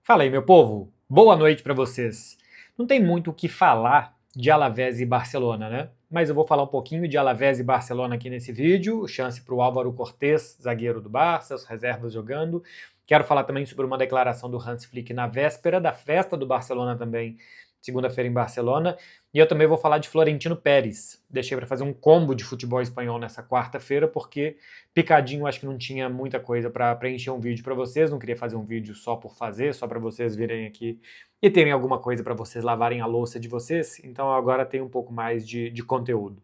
Fala aí, meu povo. Boa noite para vocês. Não tem muito o que falar de Alavés e Barcelona, né? Mas eu vou falar um pouquinho de Alavés e Barcelona aqui nesse vídeo. Chance para o Álvaro Cortés, zagueiro do Barça, as reservas jogando. Quero falar também sobre uma declaração do Hans Flick na véspera da festa do Barcelona também, segunda-feira em Barcelona. E eu também vou falar de Florentino Pérez. Deixei para fazer um combo de futebol espanhol nessa quarta-feira, porque picadinho acho que não tinha muita coisa para preencher um vídeo para vocês. Não queria fazer um vídeo só por fazer, só para vocês virem aqui e terem alguma coisa para vocês lavarem a louça de vocês. Então agora tem um pouco mais de conteúdo.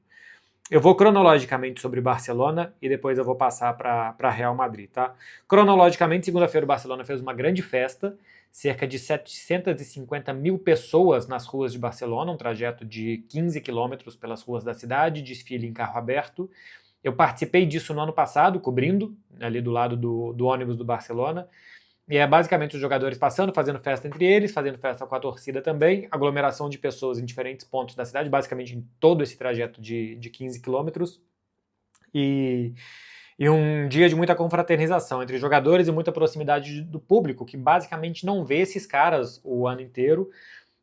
Eu vou cronologicamente sobre Barcelona e depois eu vou passar para Real Madrid, tá? Cronologicamente, segunda-feira o Barcelona fez uma grande festa, cerca de 750 mil pessoas nas ruas de Barcelona, um trajeto de 15 quilômetros pelas ruas da cidade, desfile em carro aberto. Eu participei disso no ano passado, cobrindo, ali do lado do ônibus do Barcelona. E é basicamente os jogadores passando, fazendo festa entre eles, fazendo festa com a torcida também, aglomeração de pessoas em diferentes pontos da cidade, basicamente em todo esse trajeto de 15 quilômetros. E um dia de muita confraternização entre jogadores e muita proximidade do público, que basicamente não vê esses caras o ano inteiro.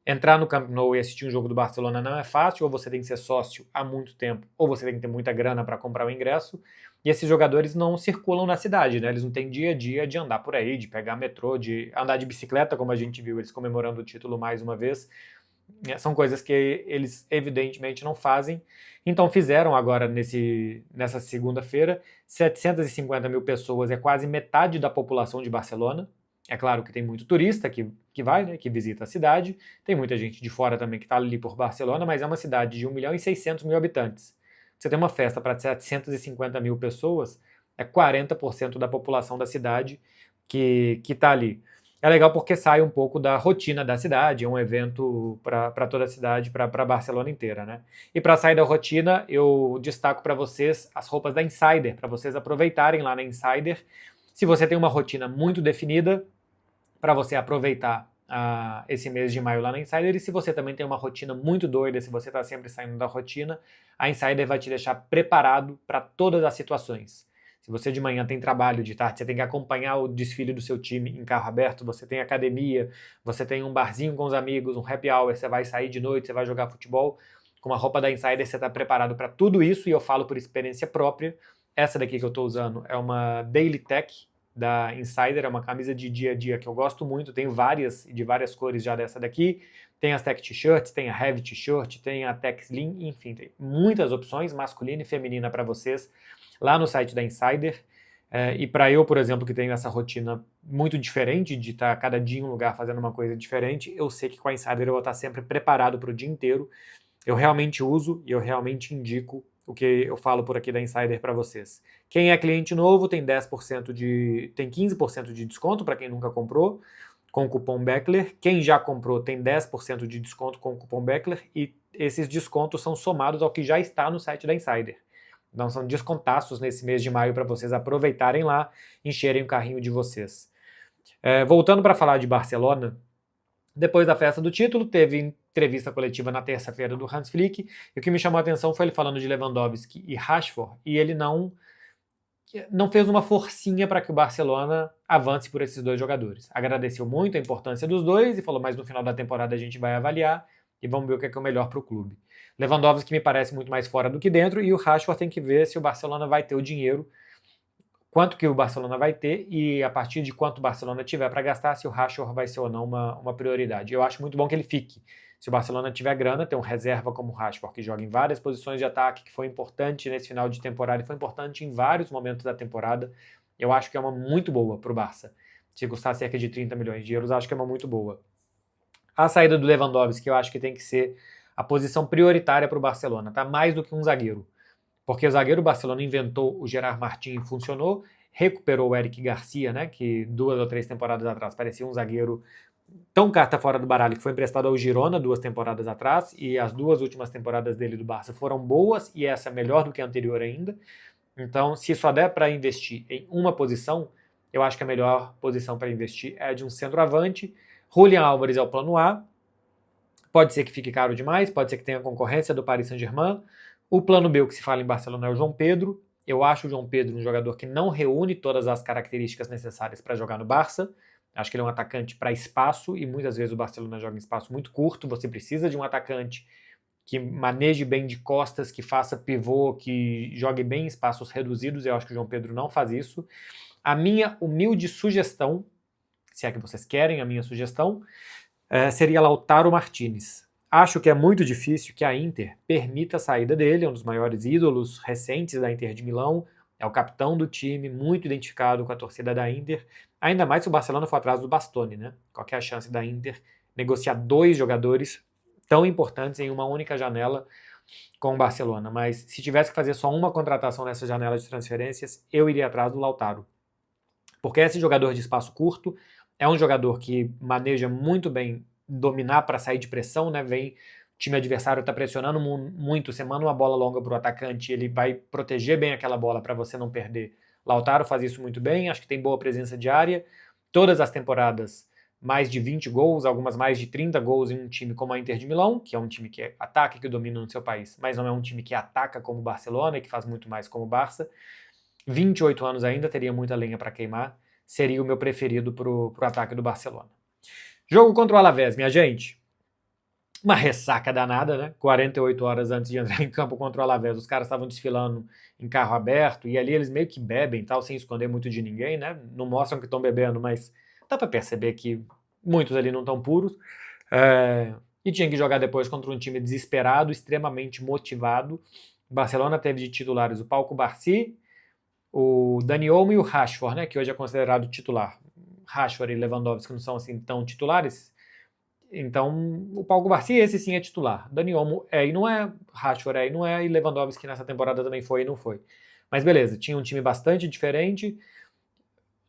Entrar no Camp Nou e assistir um jogo do Barcelona não é fácil, ou você tem que ser sócio há muito tempo, ou você tem que ter muita grana para comprar o ingresso. E esses jogadores não circulam na cidade, né? Eles não têm dia a dia de andar por aí, de pegar metrô, de andar de bicicleta, como a gente viu eles comemorando o título mais uma vez. São coisas que eles evidentemente não fazem. Então fizeram agora nessa segunda-feira 750 mil pessoas, é quase metade da população de Barcelona. É claro que tem muito turista que vai, né, que visita a cidade, tem muita gente de fora também que está ali por Barcelona, mas é uma cidade de 1 milhão e 600 mil habitantes. Você tem uma festa para 750 mil pessoas, é 40% da população da cidade que está ali. É legal porque sai um pouco da rotina da cidade, é um evento para toda a cidade, para Barcelona inteira, né? E para sair da rotina, eu destaco para vocês as roupas da Insider, para vocês aproveitarem lá na Insider. Se você tem uma rotina muito definida, para você aproveitar esse mês de maio lá na Insider. E se você também tem uma rotina muito doida, se você está sempre saindo da rotina, a Insider vai te deixar preparado para todas as situações. Se você de manhã tem trabalho, de tarde você tem que acompanhar o desfile do seu time em carro aberto, você tem academia, você tem um barzinho com os amigos, um happy hour, você vai sair de noite, você vai jogar futebol, com uma roupa da Insider você está preparado para tudo isso, e eu falo por experiência própria. Essa daqui que eu estou usando é uma Daily Tech da Insider, é uma camisa de dia a dia que eu gosto muito, tem várias, de várias cores já dessa daqui, tem as Tech T-shirts, tem a Heavy T-shirt, tem a Tech Slim, enfim, tem muitas opções, masculina e feminina para vocês, lá no site da Insider. E para eu, por exemplo, que tenho essa rotina muito diferente, de estar cada dia em um lugar fazendo uma coisa diferente, eu sei que com a Insider eu vou estar sempre preparado para o dia inteiro. Eu realmente uso e eu realmente indico o que eu falo por aqui da Insider para vocês. Quem é cliente novo tem 15% de desconto para quem nunca comprou, com o cupom BECKLER. Quem já comprou tem 10% de desconto com o cupom BECKLER, e esses descontos são somados ao que já está no site da Insider. Então são descontaços nesse mês de maio para vocês aproveitarem lá, encherem o carrinho de vocês. Voltando para falar de Barcelona, depois da festa do título, teve entrevista coletiva na terça-feira do Hans Flick, e o que me chamou a atenção foi ele falando de Lewandowski e Rashford, e ele não fez uma forcinha para que o Barcelona avance por esses dois jogadores. Agradeceu muito a importância dos dois e falou, mas no final da temporada a gente vai avaliar e vamos ver o que é o melhor para o clube. Lewandowski me parece muito mais fora do que dentro, e o Rashford tem que ver se o Barcelona vai ter o dinheiro, quanto que o Barcelona vai ter, e a partir de quanto o Barcelona tiver para gastar, se o Rashford vai ser ou não uma prioridade. Eu acho muito bom que ele fique. Se o Barcelona tiver grana, tem um reserva como o Rashford, que joga em várias posições de ataque, que foi importante nesse final de temporada e foi importante em vários momentos da temporada. Eu acho que é uma muito boa para o Barça. Se custar cerca de 30 milhões de euros, acho que é uma muito boa. A saída do Lewandowski, eu acho que tem que ser a posição prioritária para o Barcelona, tá? Mais do que um zagueiro. Porque o zagueiro Barcelona inventou o Gerard Martín e funcionou, recuperou o Eric Garcia, né, que 2 ou 3 temporadas atrás parecia um zagueiro tão carta fora do baralho, que foi emprestado ao Girona 2 temporadas atrás, e as 2 últimas temporadas dele do Barça foram boas, e essa melhor do que a anterior ainda. Então, se só der para investir em uma posição, eu acho que a melhor posição para investir é a de um centroavante. Julián Álvares é o plano A, pode ser que fique caro demais, pode ser que tenha concorrência do Paris Saint-Germain. O plano B, o que se fala em Barcelona, é o João Pedro. Eu acho o João Pedro um jogador que não reúne todas as características necessárias para jogar no Barça. Acho que ele é um atacante para espaço e muitas vezes o Barcelona joga em espaço muito curto. Você precisa de um atacante que maneje bem de costas, que faça pivô, que jogue bem em espaços reduzidos. Eu acho que o João Pedro não faz isso. A minha humilde sugestão, se é que vocês querem a minha sugestão, seria Lautaro Martinez. Acho que é muito difícil que a Inter permita a saída dele, é um dos maiores ídolos recentes da Inter de Milão, é o capitão do time, muito identificado com a torcida da Inter, ainda mais se o Barcelona for atrás do Bastoni, né? Qual que é a chance da Inter negociar 2 jogadores tão importantes em uma única janela com o Barcelona? Mas se tivesse que fazer só uma contratação nessa janela de transferências, eu iria atrás do Lautaro. Porque esse jogador de espaço curto é um jogador que maneja muito bem dominar para sair de pressão, né? O time adversário está pressionando muito, você manda uma bola longa para o atacante, ele vai proteger bem aquela bola para você não perder. Lautaro faz isso muito bem, acho que tem boa presença de área. Todas as temporadas, mais de 20 gols, algumas mais de 30 gols em um time como a Inter de Milão, que é um time que ataca e que domina no seu país, mas não é um time que ataca como o Barcelona e que faz muito mais como o Barça. 28 anos ainda, teria muita lenha para queimar, seria o meu preferido pro ataque do Barcelona. Jogo contra o Alavés, minha gente. Uma ressaca danada, né? 48 horas antes de entrar em campo contra o Alavés, os caras estavam desfilando em carro aberto e ali eles meio que bebem, tal, sem esconder muito de ninguém, né? Não mostram que estão bebendo, mas dá para perceber que muitos ali não estão puros. E tinha que jogar depois contra um time desesperado, extremamente motivado. O Barcelona teve de titulares o Pau Cubarsí, o Dani Olmo e o Rashford, né, que hoje é considerado titular. Rashford e Lewandowski não são assim tão titulares, então o Pau Cubarsí esse sim é titular. Dani Olmo e não é, Rashford e não é, e Lewandowski nessa temporada também foi e não foi. Mas beleza, tinha um time bastante diferente,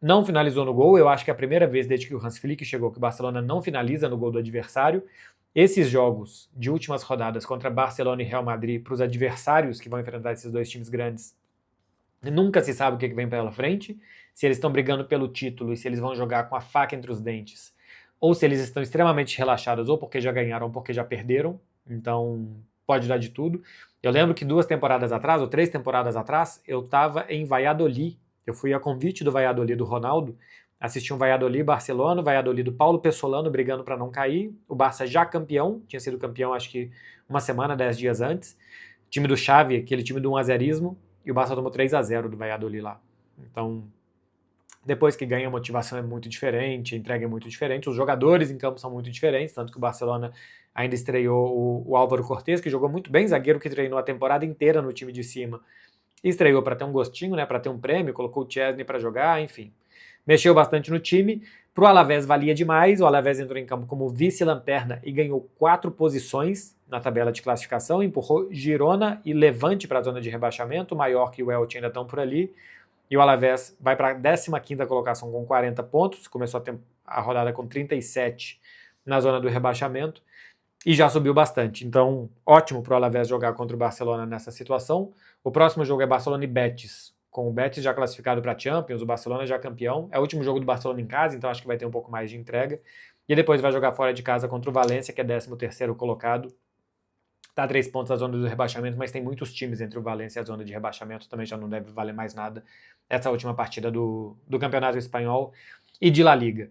não finalizou no gol, eu acho que é a primeira vez desde que o Hans Flick chegou que o Barcelona não finaliza no gol do adversário. Esses jogos de últimas rodadas contra Barcelona e Real Madrid, para os adversários que vão enfrentar esses 2 times grandes, nunca se sabe o que vem pela frente, se eles estão brigando pelo título e se eles vão jogar com a faca entre os dentes, ou se eles estão extremamente relaxados, ou porque já ganharam, ou porque já perderam. Então, pode dar de tudo. Eu lembro que 2 temporadas atrás, ou 3 temporadas atrás, eu estava em Valladolid. Eu fui a convite do Valladolid do Ronaldo, assisti um Valladolid-Barcelona, o Valladolid do Paulo Pessolano brigando para não cair, o Barça já campeão, tinha sido campeão acho que uma semana, 10 dias antes, time do Xavi, aquele time do 1-0ismo, e o Barça tomou 3-0 do Valladolid lá. Então, depois que ganha, a motivação é muito diferente, a entrega é muito diferente, os jogadores em campo são muito diferentes, tanto que o Barcelona ainda estreou o Álvaro Cortés, que jogou muito bem, zagueiro que treinou a temporada inteira no time de cima, e estreou para ter um gostinho, né, para ter um prêmio, colocou o Chesney para jogar, enfim. Mexeu bastante no time, pro Alavés valia demais, o Alavés entrou em campo como vice-lanterna e ganhou 4 posições na tabela de classificação, empurrou Girona e Levante para a zona de rebaixamento, o Mallorca e o Elche ainda estão por ali, e o Alavés vai para a 15ª colocação com 40 pontos, começou a rodada com 37 na zona do rebaixamento, e já subiu bastante. Então, ótimo para o Alavés jogar contra o Barcelona nessa situação. O próximo jogo é Barcelona e Betis, com o Betis já classificado para a Champions, o Barcelona já campeão. É o último jogo do Barcelona em casa, então acho que vai ter um pouco mais de entrega. E depois vai jogar fora de casa contra o Valência, que é 13º colocado. Está a 3 pontos da zona do rebaixamento, mas tem muitos times entre o Valência e a zona de rebaixamento, também já não deve valer mais nada essa última partida do Campeonato Espanhol e de La Liga.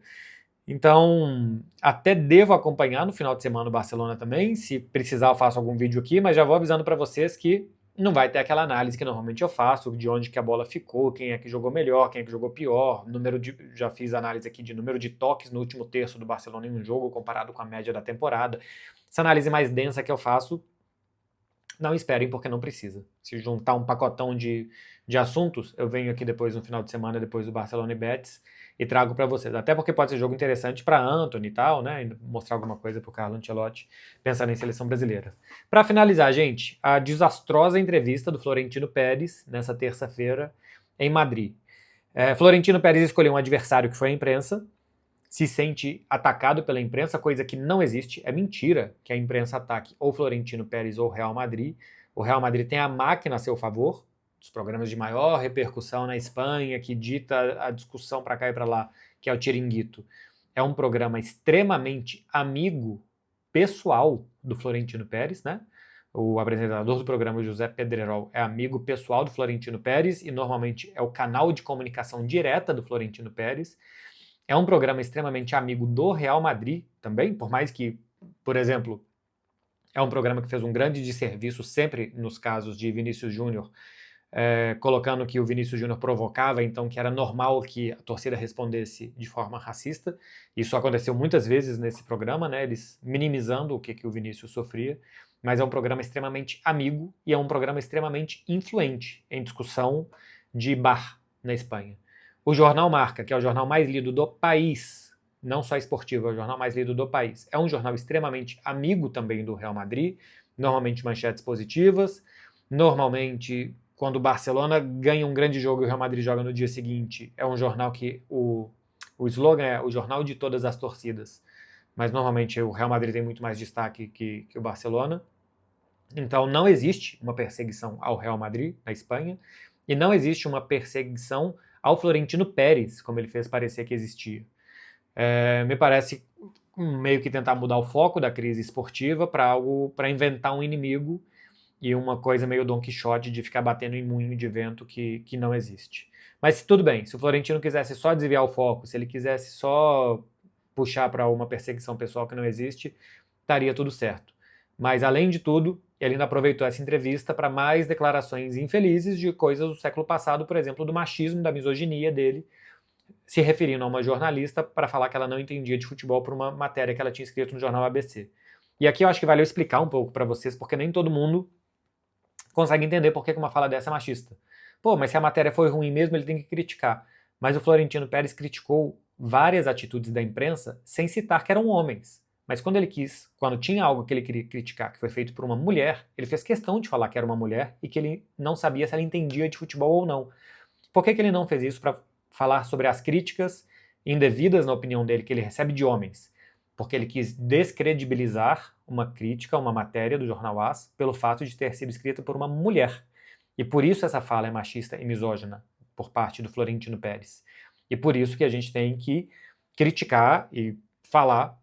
Então, até devo acompanhar no final de semana o Barcelona também, se precisar eu faço algum vídeo aqui, mas já vou avisando para vocês que não vai ter aquela análise que normalmente eu faço, de onde que a bola ficou, quem é que jogou melhor, quem é que jogou pior, já fiz análise aqui de número de toques no último terço do Barcelona em um jogo comparado com a média da temporada. Essa análise mais densa que eu faço, não esperem porque não precisa. Se juntar um pacotão de assuntos, eu venho aqui depois no final de semana, depois do Barcelona e Betis, e trago para vocês. Até porque pode ser jogo interessante para Antony e tal, né? Mostrar alguma coisa para o Carlo Ancelotti, pensando em seleção brasileira. Para finalizar, gente, a desastrosa entrevista do Florentino Pérez, nessa terça-feira, em Madrid. Florentino Pérez escolheu um adversário que foi a imprensa, se sente atacado pela imprensa, coisa que não existe, é mentira que a imprensa ataque ou Florentino Pérez ou Real Madrid. O Real Madrid tem a máquina a seu favor, dos programas de maior repercussão na Espanha, que dita a discussão para cá e para lá, que é o Chiringuito. É um programa extremamente amigo, pessoal do Florentino Pérez, né? O apresentador do programa, José Pedrerol, é amigo pessoal do Florentino Pérez e normalmente é o canal de comunicação direta do Florentino Pérez. é um programa extremamente amigo do Real Madrid também, por mais que, por exemplo, é um programa que fez um grande desserviço sempre nos casos de Vinícius Júnior, colocando que o Vinícius Júnior provocava, então que era normal que a torcida respondesse de forma racista. Isso aconteceu muitas vezes nesse programa, né, eles minimizando o que o Vinícius sofria, mas é um programa extremamente amigo e é um programa extremamente influente em discussão de bar na Espanha. O jornal Marca, que é o jornal mais lido do país, não só esportivo, é o jornal mais lido do país, é um jornal extremamente amigo também do Real Madrid, normalmente manchetes positivas, normalmente quando o Barcelona ganha um grande jogo e o Real Madrid joga no dia seguinte, é um jornal que o slogan é o jornal de todas as torcidas, mas normalmente o Real Madrid tem muito mais destaque que o Barcelona. Então não existe uma perseguição ao Real Madrid na Espanha e não existe uma perseguição ao Florentino Pérez, como ele fez parecer que existia. Me parece meio que tentar mudar o foco da crise esportiva para inventar um inimigo e uma coisa meio Don Quixote de ficar batendo em moinho de vento que não existe. Mas tudo bem, se o Florentino quisesse só desviar o foco, se ele quisesse só puxar para uma perseguição pessoal que não existe, estaria tudo certo. Mas, além de tudo, ele ainda aproveitou essa entrevista para mais declarações infelizes de coisas do século passado, por exemplo, do machismo, da misoginia dele, se referindo a uma jornalista para falar que ela não entendia de futebol por uma matéria que ela tinha escrito no jornal ABC. E aqui eu acho que valeu explicar um pouco para vocês, porque nem todo mundo consegue entender por que uma fala dessa é machista. Pô, mas se a matéria foi ruim mesmo, ele tem que criticar. Mas o Florentino Pérez criticou várias atitudes da imprensa sem citar que eram homens. Mas quando ele quis, quando tinha algo que ele queria criticar, que foi feito por uma mulher, ele fez questão de falar que era uma mulher e que ele não sabia se ela entendia de futebol ou não. Por que ele não fez isso para falar sobre as críticas indevidas, na opinião dele, que ele recebe de homens? Porque ele quis descredibilizar uma crítica, uma matéria do jornal AS, pelo fato de ter sido escrita por uma mulher. E por isso essa fala é machista e misógina por parte do Florentino Pérez. E por isso que a gente tem que criticar e falar,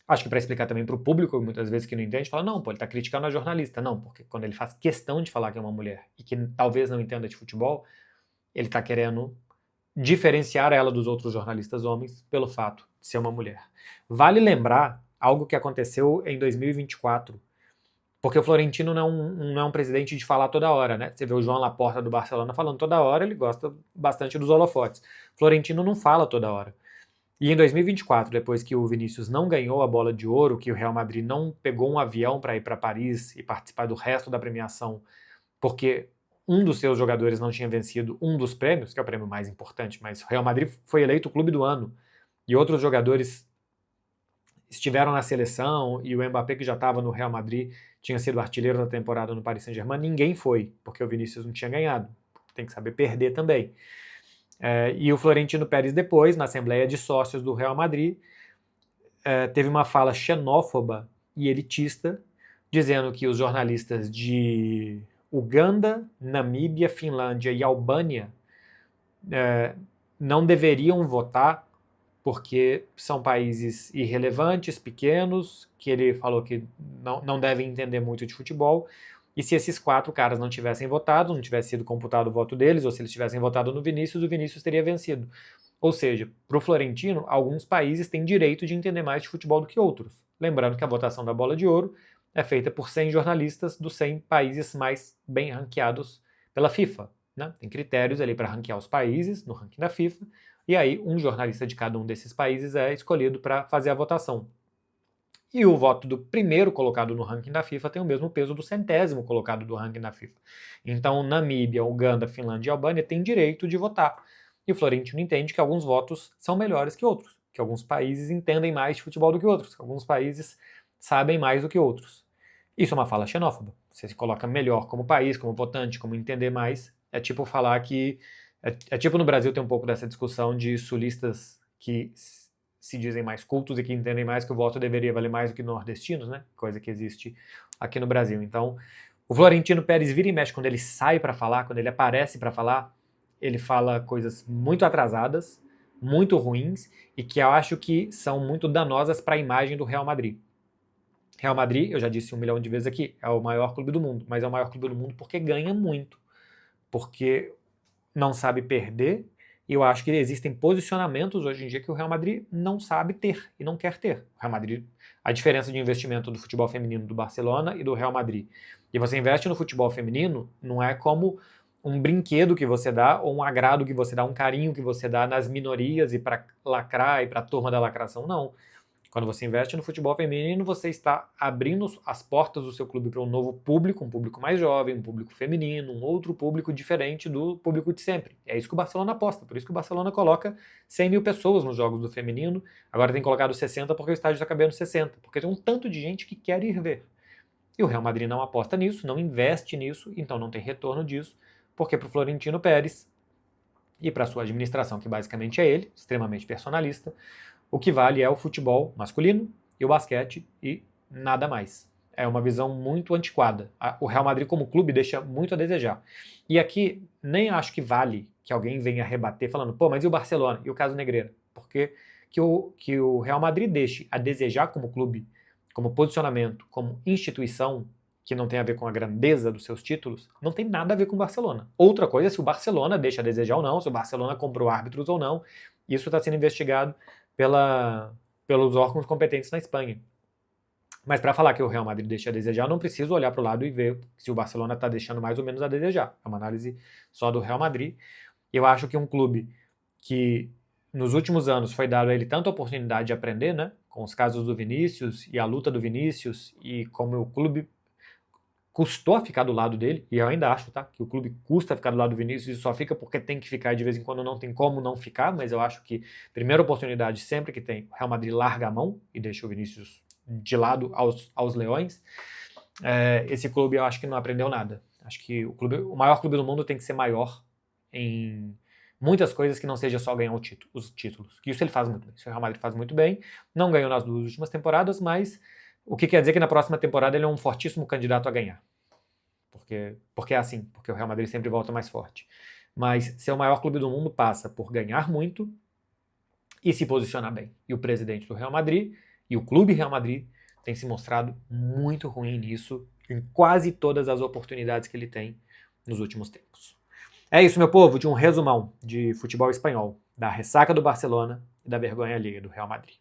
acho que para explicar também para o público, muitas vezes que não entende, fala, não, pô, ele está criticando a jornalista. Não, porque quando ele faz questão de falar que é uma mulher e que talvez não entenda de futebol, ele está querendo diferenciar ela dos outros jornalistas homens pelo fato de ser uma mulher. Vale lembrar algo que aconteceu em 2024, porque o Florentino não é um presidente de falar toda hora, né? Você vê o João Laporta do Barcelona falando toda hora, ele gosta bastante dos holofotes. Florentino não fala toda hora. E em 2024, depois que o Vinícius não ganhou a bola de ouro, que o Real Madrid não pegou um avião para ir para Paris e participar do resto da premiação, porque um dos seus jogadores não tinha vencido um dos prêmios, que é o prêmio mais importante, mas o Real Madrid foi eleito o clube do ano, e outros jogadores estiveram na seleção, e o Mbappé, que já estava no Real Madrid, tinha sido artilheiro da temporada no Paris Saint-Germain, ninguém foi, porque o Vinícius não tinha ganhado. Tem que saber perder também. E o Florentino Pérez depois, na Assembleia de Sócios do Real Madrid, teve uma fala xenófoba e elitista, dizendo que os jornalistas de Uganda, Namíbia, Finlândia e Albânia não deveriam votar porque são países irrelevantes, pequenos, que ele falou que não devem entender muito de futebol, e se esses 4 caras não tivessem votado, não tivesse sido computado o voto deles, ou se eles tivessem votado no Vinícius, o Vinícius teria vencido. Ou seja, para o Florentino, alguns países têm direito de entender mais de futebol do que outros. Lembrando que a votação da Bola de Ouro é feita por 100 jornalistas dos 100 países mais bem ranqueados pela FIFA. Né? Tem critérios ali para ranquear os países no ranking da FIFA, e aí um jornalista de cada um desses países é escolhido para fazer a votação. E o voto do primeiro colocado no ranking da FIFA tem o mesmo peso do 100º colocado do ranking da FIFA. Então, Namíbia, Uganda, Finlândia e Albânia têm direito de votar. E o Florentino entende que alguns votos são melhores que outros, que alguns países entendem mais de futebol do que outros, que alguns países sabem mais do que outros. Isso é uma fala xenófoba. Você se coloca melhor como país, como votante, como entender mais. É tipo falar que... É tipo no Brasil tem um pouco dessa discussão de sulistas que se dizem mais cultos e que entendem mais que o voto deveria valer mais do que nordestinos, né? Coisa que existe aqui no Brasil. Então, o Florentino Pérez vira e mexe quando ele sai para falar, quando ele aparece para falar, ele fala coisas muito atrasadas, muito ruins e que eu acho que são muito danosas para a imagem do Real Madrid. Real Madrid, eu já disse 1 milhão de vezes aqui, é o maior clube do mundo, mas é o maior clube do mundo porque ganha muito, porque não sabe perder E eu acho que existem posicionamentos hoje em dia que o Real Madrid não sabe ter e não quer ter. O Real Madrid, a diferença de investimento do futebol feminino do Barcelona e do Real Madrid. E você investe no futebol feminino, não é como um brinquedo que você dá, ou um agrado que você dá, um carinho que você dá nas minorias e para lacrar e para a turma da lacração, não. Quando você investe no futebol feminino, você está abrindo as portas do seu clube para um novo público, um público mais jovem, um público feminino, um outro público diferente do público de sempre. É isso que o Barcelona aposta, por isso que o Barcelona coloca 100 mil pessoas nos jogos do feminino, agora tem colocado 60 porque o estádio está cabendo 60, porque tem um tanto de gente que quer ir ver. E o Real Madrid não aposta nisso, não investe nisso, então não tem retorno disso, porque para o Florentino Pérez e para sua administração, que basicamente é ele, extremamente personalista, o que vale é o futebol masculino e o basquete e nada mais. É uma visão muito antiquada. O Real Madrid como clube deixa muito a desejar. E aqui nem acho que vale que alguém venha rebater falando, pô, mas e o Barcelona? E o caso Negreira? Porque que o Real Madrid deixe a desejar como clube, como posicionamento, como instituição, que não tem a ver com a grandeza dos seus títulos, não tem nada a ver com o Barcelona. Outra coisa é se o Barcelona deixa a desejar ou não, se o Barcelona comprou árbitros ou não. Isso está sendo investigado pelos órgãos competentes na Espanha. Mas para falar que o Real Madrid deixa a desejar, eu não preciso olhar para o lado e ver se o Barcelona está deixando mais ou menos a desejar. É uma análise só do Real Madrid. Eu acho que um clube que nos últimos anos foi dado a ele tanta oportunidade de aprender, né, com os casos do Vinícius e a luta do Vinícius e como o clube custou ficar do lado dele, e eu ainda acho, tá, que o clube custa ficar do lado do Vinícius e só fica porque tem que ficar e de vez em quando não tem como não ficar, mas eu acho que primeira oportunidade sempre que tem, o Real Madrid larga a mão e deixa o Vinícius de lado aos leões. Esse clube eu acho que não aprendeu nada. Acho que o maior clube do mundo tem que ser maior em muitas coisas que não seja só ganhar os títulos. Que isso ele faz muito bem. Isso o Real Madrid faz muito bem. Não ganhou nas 2 últimas temporadas, mas o que quer dizer que na próxima temporada ele é um fortíssimo candidato a ganhar. Porque é assim, porque o Real Madrid sempre volta mais forte. Mas ser o maior clube do mundo passa por ganhar muito e se posicionar bem. E o presidente do Real Madrid e o clube Real Madrid tem se mostrado muito ruim nisso em quase todas as oportunidades que ele tem nos últimos tempos. É isso, meu povo, de um resumão de futebol espanhol, da ressaca do Barcelona e da vergonha alheia do Real Madrid.